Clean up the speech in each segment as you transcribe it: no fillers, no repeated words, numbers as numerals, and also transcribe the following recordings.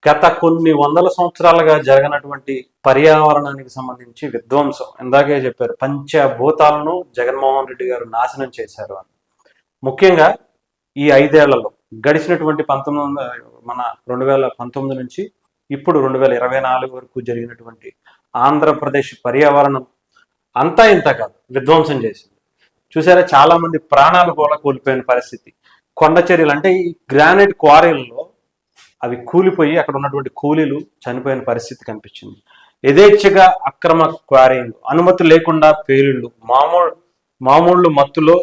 గత కొన్ని వందల సంవత్సరాలుగా జరగనటువంటి పర్యావరణానికి సంబంధించి విధ్వంసం ఇందాకే చెప్పారు. పంచభూతాలను జగన్మోహన్ రెడ్డి గారు నాశనం చేశారు అని. ముఖ్యంగా ఈ 5 ఏళ్లలో గడిచినటువంటి 2019 నుంచి ఇప్పుడు 2024 వరకు జరిగినటువంటి ఆంధ్రప్రదేశ్ పర్యావరణం అంతా ఇంత కాదు, విధ్వంసం చేసింది. చూసారా, చాలా మంది ప్రాణాలు కూడా కోల్పోయిన పరిస్థితి. కొండ చర్యలు అంటే ఈ గ్రానైట్ క్వారీలలో అవి కూలిపోయి అక్కడ ఉన్నటువంటి కూలీలు చనిపోయిన పరిస్థితి కనిపించింది. యథేచ్ఛగా అక్రమ క్వారీలు, అనుమతి లేకుండా పేలుళ్ళు, మామూళ్ళు మత్తులో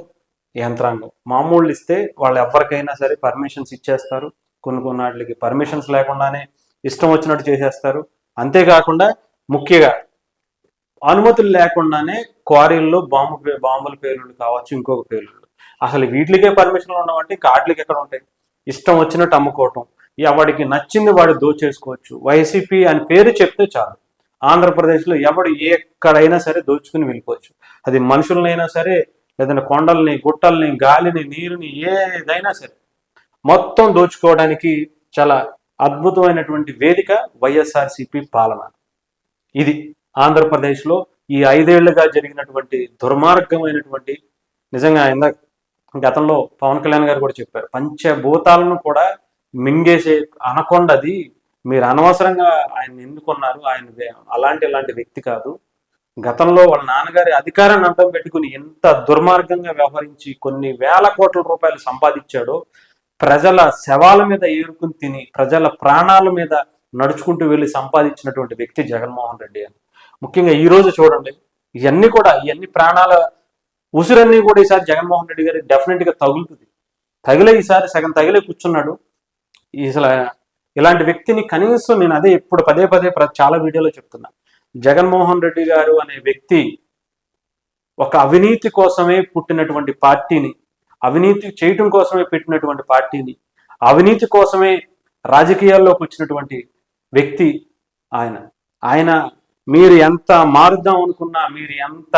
యంత్రాంగం. మామూళ్ళు ఇస్తే వాళ్ళు ఎవరికైనా సరే పర్మిషన్స్ ఇచ్చేస్తారు. కొన్ని వాటికి పర్మిషన్స్ లేకుండానే ఇష్టం వచ్చినట్టు చేసేస్తారు. అంతేకాకుండా ముఖ్యంగా అనుమతులు లేకుండానే క్వారీల్లో బాంబుల పేలుళ్ళు కావచ్చు, ఇంకొక పేలుళ్ళు. అసలు వీటికే పర్మిషన్లు ఉండవంటే కార్డులకి ఎక్కడ ఉంటాయి? ఇష్టం వచ్చినట్టు అమ్ముకోవటం, ఎవడికి నచ్చింది వాడు దోచేసుకోవచ్చు. వైసీపీ అని పేరు చెప్తే చాలు, ఆంధ్రప్రదేశ్లో ఎవడు ఎక్కడైనా సరే దోచుకుని వెళ్ళిపోవచ్చు. అది మనుషులనైనా సరే, లేదంటే కొండల్ని, గుట్టల్ని, గాలిని, నీరుని, ఏదైనా సరే మొత్తం దోచుకోవడానికి చాలా అద్భుతమైనటువంటి వేదిక వైఎస్ఆర్సీపీ పాలన. ఇది ఆంధ్రప్రదేశ్లో ఈ 5 ఏళ్లుగా జరిగినటువంటి దుర్మార్గమైనటువంటి, నిజంగా గతంలో పవన్ కళ్యాణ్ గారు కూడా చెప్పారు, పంచభూతాలను కూడా మింగేసే అనకొండది. మీరు అనవసరంగా ఆయన ఎన్నుకున్నారు. ఆయన అలాంటి వ్యక్తి కాదు. గతంలో వాళ్ళ నాన్నగారి అధికారాన్ని అడ్డం పెట్టుకుని ఎంత దుర్మార్గంగా వ్యవహరించి కొన్ని వేల కోట్ల రూపాయలు సంపాదించాడో, ప్రజల శవాల మీద ఏరుకుని తిని ప్రజల ప్రాణాల మీద నడుచుకుంటూ వెళ్ళి సంపాదించినటువంటి వ్యక్తి జగన్మోహన్ రెడ్డి అని. ముఖ్యంగా ఈ రోజు చూడండి, ఇవన్నీ ప్రాణాల ఉసురన్నీ కూడా ఈసారి జగన్మోహన్ రెడ్డి గారికి డెఫినెట్ గా తగులుతుంది. తగిలే ఈసారి సగం తగిలే కూర్చున్నాడు. అసలు ఇలాంటి వ్యక్తిని కనీసం నేను అదే ఇప్పుడు పదే చాలా వీడియోలో చెప్తున్నా, జగన్మోహన్ రెడ్డి గారు అనే వ్యక్తి ఒక అవినీతి కోసమే పుట్టినటువంటి పార్టీని, అవినీతి చేయటం కోసమే పెట్టినటువంటి పార్టీని, అవినీతి కోసమే రాజకీయాల్లోకి వచ్చినటువంటి వ్యక్తి ఆయన మీరు ఎంత మారుద్దాం అనుకున్నా, మీరు ఎంత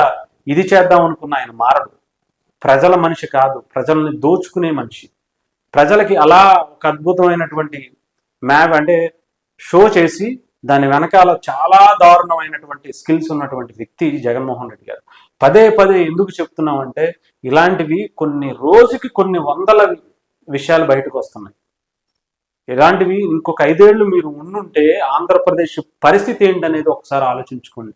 ఇది చేద్దాం అనుకున్నా ఆయన మారడు. ప్రజల మనిషి కాదు, ప్రజల్ని దోచుకునే మనిషి. ప్రజలకి అలా ఒక అద్భుతమైనటువంటి మ్యాప్ అంటే షో చేసి దాని వెనకాల చాలా దారుణమైనటువంటి స్కిల్స్ ఉన్నటువంటి వ్యక్తి జగన్మోహన్ రెడ్డి గారు. పదే ఎందుకు చెప్తున్నామంటే, ఇలాంటివి రోజుకి కొన్ని వందల విషయాలు బయటకు వస్తున్నాయి. ఇలాంటివి ఇంకొక 5 ఏళ్ళు మీరు ఉండుంటే ఆంధ్రప్రదేశ్ పరిస్థితి ఏంటనేది ఒకసారి ఆలోచించుకోండి.